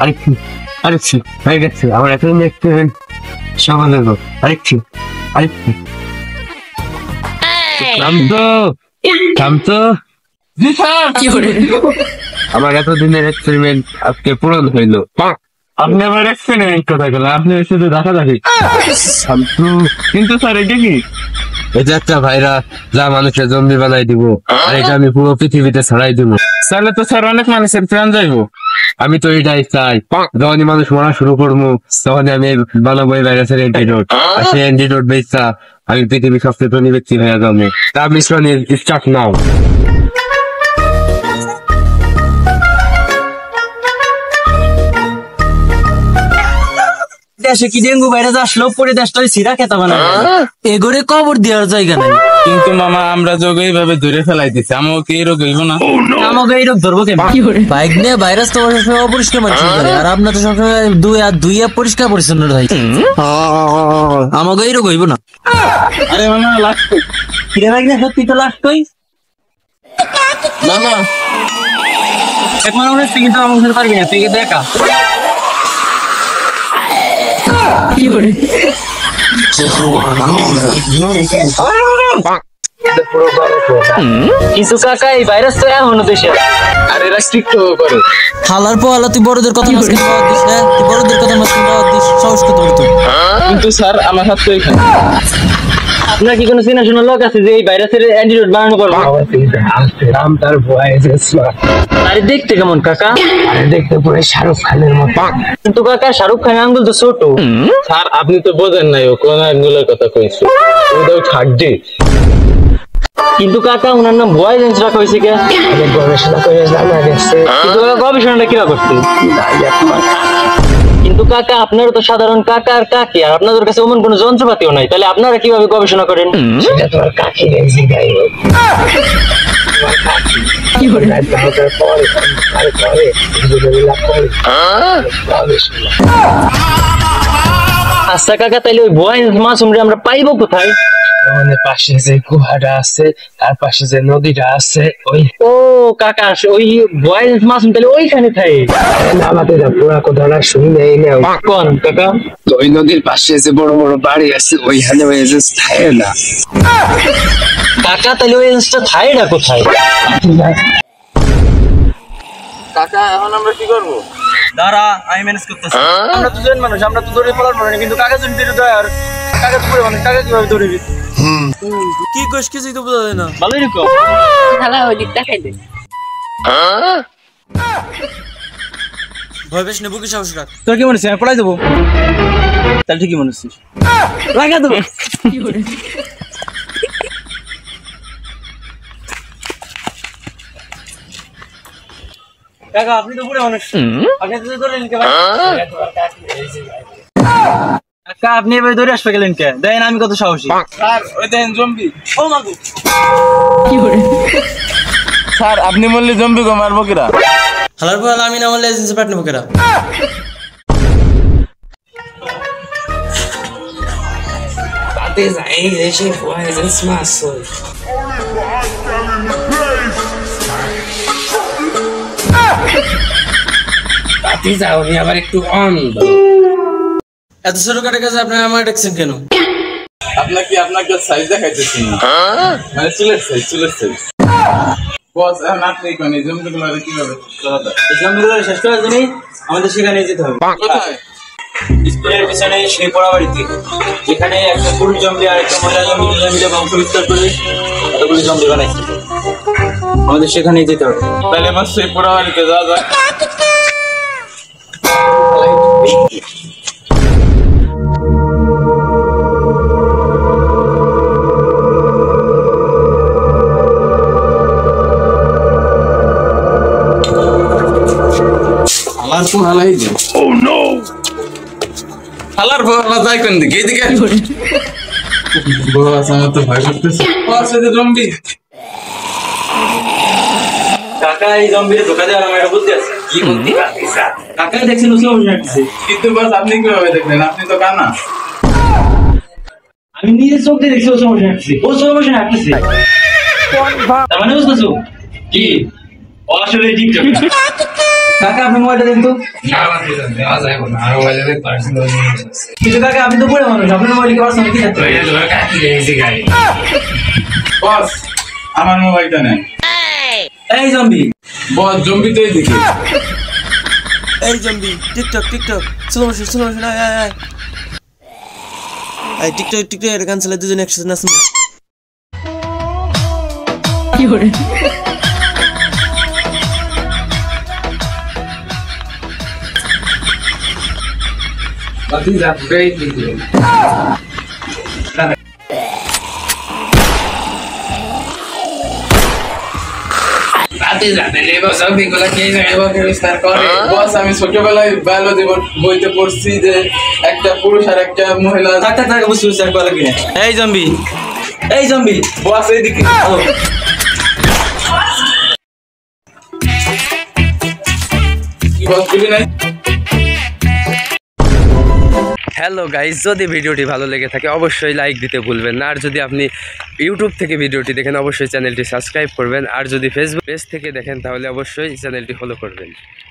আরেকটু আরেকটু হয়ে গেছে আমার এতদিন এক্সপেরিমেন্ট সমাধান হলো আরেকটু আরেকটু থামতো জি স্যার। আমার এতদিনের এক্সপেরিমেন্ট আজকে পূরণ হইলো। আপনি আবার এক্সপেরিমেন্ট কথা গেলেন, আপনি শুধু দেখা দেখি। কিন্তু স্যার এটা কি? এটা একটা ভাইরাস যা মানুষের জম্বি বানাই দিব, আর এটা আমি পুরো পৃথিবীতে ছড়াই দিব। তাহলে তো স্যার অনেক মানুষের প্রাণ যাইবো। আমি তো এটাই চাই, যখনই মানুষ মরা শুরু করবো তখনই আমি বানাবো এই ভাইরাসের অ্যান্টিডোট, আর সেই অ্যান্টিডোট বেচা আমি পৃথিবীর সবচেয়ে ধনী ব্যক্তি হয়ে যাবো। তা মিশন স্টার্ট নাও। দেশে কি ডেঙ্গু ভাইরাস আসলো, পরে দেশটা সিরা খেতে বানাবে, এগোরে কবর দেওয়ার জায়গা নাই। কিন্তু মামা আমরা যোগ এইভাবে ধরে ফেলাই দিচ্ছি, আমাকে এই রোগ হইব না। আমাকে এই রোগ ধরবো কেন? বাইক নিয়ে ভাইরাস তো সবসময় অপরিষ্কার মানুষ করে, আর আপনার তো সবসময় দুই পরিষ্কার পরিচ্ছন্ন হয়। আমাকে এই রোগ হইব না। আরে মামা লাস্ট কিরে বাইক না সত্যি তো লাস্ট হই মামা এক মানুষ কিন্তু আমার পারবি না, তুই দেখা কিছু কাকা এই ভাইরাস তো এখনো দেশে। আরে এরা স্ট্রিক্ট করে। হালার পোহালা তুই বড়দের কথা মাঝখানে বাদ দিস না, তুই বড়দের কথা মাঝখানে বাদ দিস, সাহস কত বড় তুই। কিন্তু স্যার আমার হাত তো এখানে। আপনার কি কোনো চেনা শোনা লোক আছে যে এই ভাইরাসের অ্যান্টিডোট বানানো পারবে? তার ভয়েস আরে দেখতে কেমন কাকা? দেখতে পুরো শাহরুখ খানের মতো। কিন্তু কাকা শাহরুখ খানের আঙ্গুল তো ছোট। স্যার আপনি তো বোঝেন নাই ও কোন আঙ্গুলের কথা কইছে, ওটাও ছাড়ডি। কিন্তু কাকা ওনার নাম ভয়েস রাখা হয়েছে কে? গবেষণা করে জানা গেছে। কিন্তু কাকা গবেষণাটা কিরা করছে? কিন্তু কাকা আপনারা তো সাধারণ কাকা আর কাকি, আর আপনাদের কাছে এমন কোনো যন্ত্রপাতিও নাই, তাহলে আপনারা কিভাবে গবেষণা করেন? সেটা তোমার কাকি গেছি গাই আচ্ছা কাকা, তাইলে ওই ভয়েস মাসুমরে আমরা পাইবো কোথায়? পাশে যে গুহাটা আছে, তার পাশে যে নদীটা আছে, ওই ও কাকা ওই ভয়েস মাসুম তাহলে ওইখানে থাকে। আমাদের পুরা কথাটা শুনে কোন কাকা? ওই নদীর পাশে যে বড় বড় বাড়ি আছে ওইখানে ওই যে থাকে না কাকা, তাহলে ওই জিনিসটা থাইটা কোথায়? কাকা এখন আমরা কি করবো? দাঁড়া আমি ম্যানেজ করতেছি। আমরা তো জন মানুষ, আমরা তো দৌড়ে পড়ার পারি না, কিন্তু কাকা যদি দৌড়ে দেয় আর কাকা তো পুরো মানুষ, কাকা কিভাবে দৌড়বি? কি কইস কিছুই তো বোঝা যায় না। ভালোই রেখো খেলা হইলি দেখাই দে। ভয় পেস না, বুকে সাহস রাখ। তোর কি মনে হচ্ছে আমি পড়াই দেবো? তাহলে ঠিকই মনে হচ্ছিস, লাগা দেবো। কাকা আপনি তো পুরো মানুষ, আপনি তো ধরে নিতে পারেন। কাকা আপনি এভাবে ধরে আসবে গেলেন কে? দেখেন আমি কত সাহসী। স্যার ওই দেখেন জম্বি। ও মাগু স্যার আপনি বললে জম্বি গো মারবো কিরা? হালার পর আমি না বললে এজেন্সি পাঠ নেবো কেরা? তাতে যাই এসে ভয়েস মাস তাতে যাওনি আবার একটু অন্ধ। এত ছোট কাটে কাছে আপনি আমার দেখছেন কেন? আপনাকে সাইজ দেখাইতেছি না, মানে চুলের সাইজ। বস এখন আপনি কোন জম্বি গুলো কিভাবে চলাতে? এই জমিগুলো শেষ করার জন্য আমাদের সেখানে যেতে হবে। কোথায়? স্কুলের পিছনে সেই পড়া বাড়িতে, যেখানে একটা পুরুষ জম্বি আর একটা মহিলা জম্বি মিলে বংশ বিস্তার করে এতগুলি জম্বি বানাইছে। আমাদের সেখানে যেতে হবে। তাহলে বস সেই পোড়া বাড়িতে যাওয়া যায়। হালার পোহালা যায় কোন দিকে? এইদিকে বস আমার তো ভয় করতেছে। বস এই যে জম্বি। কাকা এই জম্বিরে ধোকা দেওয়ার আমার একটা বুদ্ধি আছে। কি বুদ্ধি পাইছা? কাকা দেখছেন উসলে উঠে আসছে, কিন্তু বস আপনি কিভাবে দেখলেন? আপনি তো কানা। আমি নিজের চোখ দিয়ে দেখছি ও সমস্যা আসছে, ও সমস্যা আসছে। তার মানে বুঝতেছো কি? ও আসলে টিকটক কাকা আপনি মোবাইলটা দেন তো কিন্তু কাকা আপনি তো বুড়ো মানুষ আপনার মোবাইল কি পার্সোনাল কি থাকতে বস আমার মোবাইলটা নেন। এই জম্বি বস জম্বি তো এইদিকে। এই জম্বি টিকটক চলো আয় এই টিকটক এর গান চালা দুজন একসাথে নাচুন বস আমি ছোটবেলায় বায়োলজি বইতে পড়ছি যে একটা পুরুষ আর একটা মহিলা। থাক বুঝতে আর করা কিনা এই জম্বি বস এইদিকে। কি বস বুঝি নাই? হ্যালো গাইস, যদি ভিডিওটি ভালো লেগে থাকে অবশ্যই লাইক দিতে ভুলবেন না। আর যদি আপনি ইউটিউব থেকে ভিডিওটি দেখেন অবশ্যই চ্যানেলটি সাবস্ক্রাইব করবেন। আর যদি ফেসবুক পেজ থেকে দেখেন তাহলে অবশ্যই চ্যানেলটি ফলো করবেন।